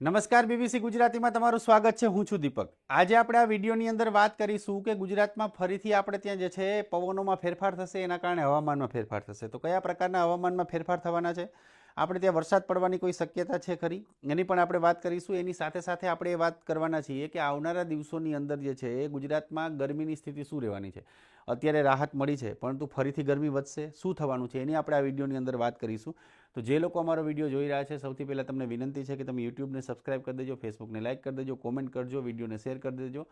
નમસ્કાર બીબીસી ગુજરાતીમાં તમારું સ્વાગત છે. હું છું દીપક. આજે આપણે આ વિડીયોની અંદર વાત કરીશું કે ગુજરાતમાં ફરીથી આપણે ત્યાં જે છે પવનોમાં ફેરફાર થશે, એના કારણે હવામાનમાં ફેરફાર થશે. તો કયા પ્રકારના હવામાનમાં ફેરફાર થવાના છે, આપણે ત્યાં વરસાદ પડવાની કોઈ શક્યતા છે ખરી, એની પણ આપણે વાત કરીશું. એની સાથે સાથે આપણે એ વાત કરવાના છીએ કે આવનારા દિવસોની અંદર જે છે એ ગુજરાતમાં ગરમીની સ્થિતિ શું રહેવાની છે. અત્યારે રાહત મળી છે, પરંતુ ફરીથી ગરમી વધશે, શું થવાનું છે એની આપણે આ વિડીયોની અંદર વાત કરીશું. તો જે લોકો અમારો વિડીયો જોઈ રહ્યા છે, સૌથી પહેલાં તમને વિનંતી છે કે તમે યુટ્યુબને સબસ્ક્રાઇબ કરી દેજો, ફેસબુકને લાઇક કરી દેજો, કોમેન્ટ કરજો, વિડીયોને શેર કરી દેજો,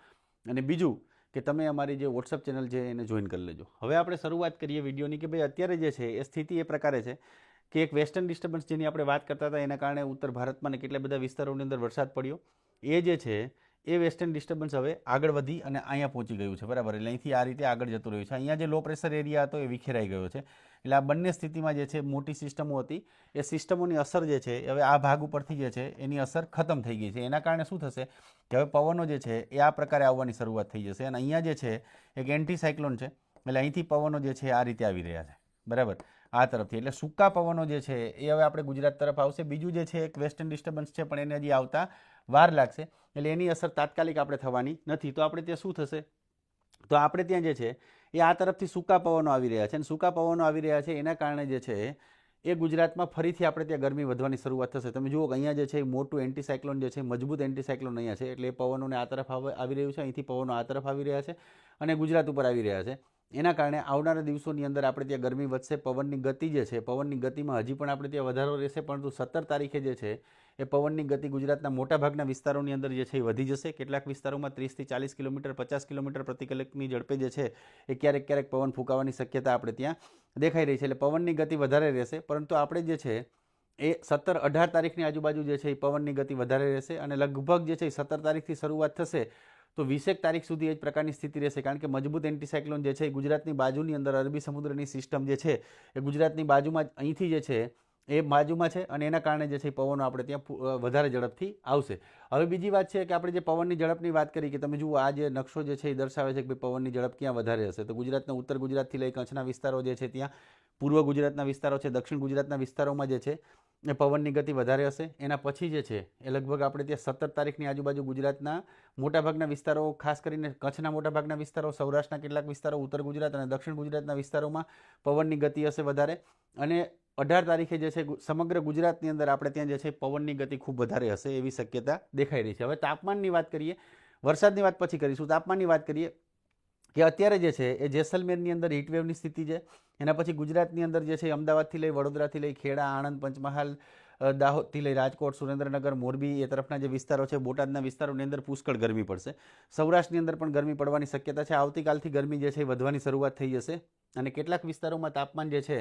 અને બીજું કે તમે અમારી જે વોટ્સઅપ ચેનલ છે એને જોઈન કરી લેજો. હવે આપણે શરૂઆત કરીએ વિડીયોની કે ભાઈ અત્યારે જે છે એ સ્થિતિ એ પ્રકારે છે કે એક વેસ્ટર્ન ડિસ્ટર્બન્સ જેની આપણે વાત કરતા હતા, એના કારણે ઉત્તર ભારતમાં ને કેટલા બધા વિસ્તારોની અંદર વરસાદ પડ્યો. એ જે છે એ વેસ્ટર્ન ડિસ્ટર્બન્સ હવે આગળ વધી અને અહીંયા પહોંચી ગયું છે, બરાબર. એટલે અહીંથી આ રીતે આગળ જતું રહ્યું છે. અહીંયા જે લો પ્રેશર એરિયા હતો એ વિખેરાઈ ગયો છે. એટલે આ બંને સ્થિતિમાં જે છે મોટી સિસ્ટમો હતી, એ સિસ્ટમોની અસર જે છે હવે આ ભાગ ઉપરથી જે છે એની અસર ખતમ થઈ ગઈ છે. એના કારણે શું થશે કે હવે પવનો જે છે એ આ પ્રકારે આવવાની શરૂઆત થઈ જશે. અને અહીંયા જે છે એક એન્ટી સાયક્લોન છે, એટલે અહીંથી પવનો જે છે આ રીતે આવી રહ્યા છે, બરાબર, આ તરફથી. એટલે સૂકા પવનો જે છે એ હવે આપણે ગુજરાત તરફ આવશે. બીજું જે છે એક વેસ્ટર્ન ડિસ્ટર્બન્સ છે, પણ એને હજી આવતા વાર લાગશે, એટલે એની અસર તાત્કાલિક આપણે થવાની નથી. તો આપણે ત્યાં શું થશે, તો આપણે ત્યાં જે છે એ આ તરફથી સૂકા પવનો આવી રહ્યા છે, અને સૂકા પવનો આવી રહ્યા છે એના કારણે જે છે એ ગુજરાતમાં ફરીથી આપણે ત્યાં ગરમી વધવાની શરૂઆત થશે. તમે જુઓ કે અહીંયા જે છે એ મોટું એન્ટીસાયક્લોન જે છે, મજબૂત એન્ટીસાયક્લોન અહીંયા છે, એટલે એ પવનોને આ તરફ આવી રહ્યું છે, અહીંથી પવનો આ તરફ આવી રહ્યા છે અને ગુજરાત ઉપર આવી રહ્યા છે. એના કારણે આવનારા દિવસોની અંદર આપણે ત્યાં ગરમી વધશે. પવનની ગતિ જે છે, પવનની ગતિમાં હજી પણ આપણે ત્યાં વધારો રહેશે, પરંતુ 17 તારીખે જે છે એ પવનની ગતિ ગુજરાતના મોટાભાગના વિસ્તારોની અંદર જે છે એ વધી જશે. કેટલાક વિસ્તારોમાં 30થી 40 કિલોમીટર, 50 કિલોમીટર પ્રતિ કલાકની ઝડપે જે છે એ ક્યારેક ક્યારેક પવન ફૂંકાવાની શક્યતા આપણે ત્યાં દેખાઈ રહી છે. એટલે પવનની ગતિ વધારે રહેશે, પરંતુ આપણે જે છે એ 17-18 તારીખની આજુબાજુ જે છે એ પવનની ગતિ વધારે રહેશે, અને લગભગ જે છે એ 17 તારીખથી શરૂઆત થશે તો 20 તારીખ સુધી એ જ પ્રકારની સ્થિતિ રહેશે. કારણ કે મજબૂત એન્ટીસાયક્લોન જે છે એ ગુજરાતની બાજુની અંદર, અરબી સમુદ્રની સિસ્ટમ જે છે એ ગુજરાતની બાજુમાં અહીંથી જે છે એ બાજુમાં છે, અને એના કારણે જે છે પવનો આપણે ત્યાં વધારે ઝડપથી આવશે. હવે બીજી વાત છે કે આપણે જે પવનની ઝડપની વાત કરી, કે તમે જુઓ આ જે નકશો જે છે એ દર્શાવે છે કે ભાઈ પવનની ઝડપ ક્યાં વધારે હશે. તો ગુજરાતના ઉત્તર ગુજરાતથી લઈ કચ્છના વિસ્તારો જે છે ત્યાં, પૂર્વ ગુજરાતના વિસ્તારો છે, દક્ષિણ ગુજરાતના વિસ્તારોમાં જે છે એ પવનની ગતિ વધારે હશે. એના પછી જે છે એ લગભગ આપણે ત્યાં 17 તારીખની આજુબાજુ ગુજરાતના મોટાભાગના વિસ્તારો, ખાસ કરીને કચ્છના મોટાભાગના વિસ્તારો, સૌરાષ્ટ્રના કેટલાક વિસ્તારો, ઉત્તર ગુજરાત અને દક્ષિણ ગુજરાતના વિસ્તારોમાં પવનની ગતિ હશે વધારે. અને 18 તારીખે જે છે સમગ્ર ગુજરાતની અંદર આપણે ત્યાં જે છે પવનની ગતિ ખૂબ વધારે હશે એવી શક્યતા દેખાઈ રહી છે. હવે તાપમાનની વાત કરીએ, વરસાદની વાત પછી કરીશું. તાપમાનની વાત કરીએ કે અત્યારે જે છે એ જેસલમેરની અંદર હીટવેવની સ્થિતિ છે. એના પછી ગુજરાતની અંદર જે છે અમદાવાદથી લઈ, વડોદરાથી લઈ, ખેડા, આણંદ, પંચમહાલ, દાહોદથી લઈ રાજકોટ, સુરેન્દ્રનગર, મોરબી એ તરફના જે વિસ્તારો છે, બોટાદના વિસ્તારોની અંદર પુષ્કળ ગરમી પડશે. સૌરાષ્ટ્રની અંદર પણ ગરમી પડવાની શક્યતા છે. આવતીકાલથી ગરમી જે છે એ વધવાની શરૂઆત થઈ જશે, અને કેટલાક વિસ્તારોમાં તાપમાન જે છે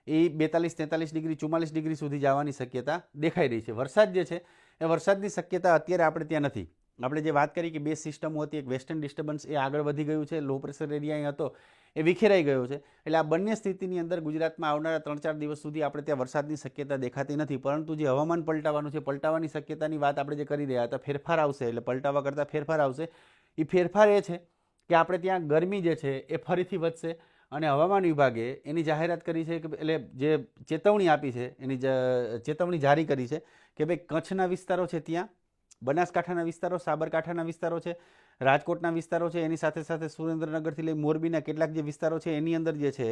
એ 42-43 ડિગ્રી, 44 ડિગ્રી સુધી જવાની શક્યતા દેખાઈ રહી છે. વરસાદ જે છે એ વરસાદની શક્યતા અત્યારે આપણે ત્યાં નથી. આપણે જે વાત કરી કે બે સિસ્ટમો હતી, એક વેસ્ટર્ન ડિસ્ટર્બન્સ એ આગળ વધી ગયું છે, લો પ્રેશર એરિયા અહીં હતો એ વિખેરાઈ ગયો છે. એટલે આ બંને સ્થિતિની અંદર ગુજરાતમાં આવનારા 3-4 દિવસ સુધી આપણે ત્યાં વરસાદની શક્યતા દેખાતી નથી. પરંતુ જે હવામાન પલટાવાનું છે, પલટાવાની શક્યતાની વાત આપણે જે કરી રહ્યા હતા, ફેરફાર આવશે, એટલે પલટાવા કરતાં ફેરફાર આવશે. એ ફેરફાર એ છે કે આપણે ત્યાં ગરમી જે છે એ ફરીથી વધશે, અને હવામાન વિભાગે એની જાહેરાત કરી છે કે એટલે જે ચેતવણી આપી છે, એની ચેતવણી જારી કરી છે કે ભાઈ કચ્છના વિસ્તારો છે ત્યાં, બનાસકાંઠાના વિસ્તારો, સાબરકાંઠાના વિસ્તારો છે, રાજકોટના વિસ્તારો છે, એની સાથે સાથે સુરેન્દ્રનગરથી લઈ મોરબીના કેટલાક જે વિસ્તારો છે એની અંદર જે છે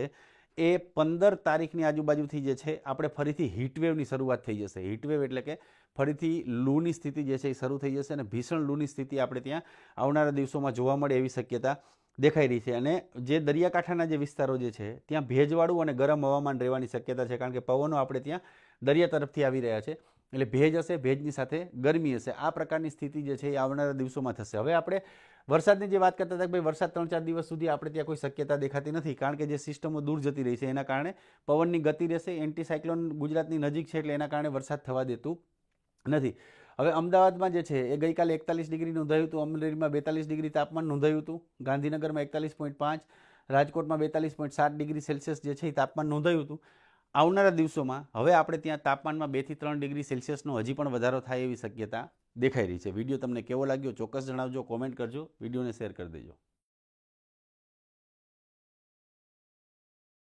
એ 15 તારીખની આજુબાજુથી જે છે આપણે ફરીથી હીટવેવની શરૂઆત થઈ જશે. હીટવેવ એટલે કે ફરીથી લૂની સ્થિતિ જે છે એ શરૂ થઈ જશે, અને ભીષણ લૂની સ્થિતિ આપણે ત્યાં આવનારા દિવસોમાં જોવા મળે એવી શક્યતા દેખાઈ રહી છે. અને જે દરિયાકાંઠાના જે વિસ્તારો જે છે ત્યાં ભેજવાળું અને ગરમ હવામાન રહેવાની શક્યતા છે, કારણ કે પવનો આપણે ત્યાં દરિયા તરફથી આવી રહ્યા છે, એટલે ભેજ હશે, ભેજની સાથે ગરમી હશે. આ પ્રકારની સ્થિતિ જે છે એ આવનારા દિવસોમાં થશે. હવે આપણે વરસાદની જે વાત કરતા હતા કે ભાઈ વરસાદ 3-4 દિવસ સુધી આપણે ત્યાં કોઈ શક્યતા દેખાતી નથી, કારણ કે જે સિસ્ટમો દૂર જતી રહી છે એના કારણે પવનની ગતિ રહેશે. એન્ટીસાયક્લોન ગુજરાતની નજીક છે, એટલે એના કારણે વરસાદ થવા દેતું નથી. હવે અમદાવાદમાં જે છે એ ગઈકાલે 41 ડિગ્રી નોંધાયું હતું, અમરેલીમાં 42 ડિગ્રી તાપમાન નોંધાયું હતું, ગાંધીનગરમાં 41.5, રાજકોટમાં 42.7 ડિગ્રી સેલ્સિયસ જે છે એ તાપમાન નોંધાયું હતું. આવનારા દિવસોમાં હવે આપણે ત્યાં તાપમાનમાં 2 થી 3 ડિગ્રી સેલ્સિયસનો હજી પણ વધારો થાય એવી શક્યતા દેખાઈ રહી છે. વિડીયો તમને કેવો લાગ્યો ચોક્કસ જણાવજો, કોમેન્ટ કરજો, વિડીયોને શેર કરી દેજો.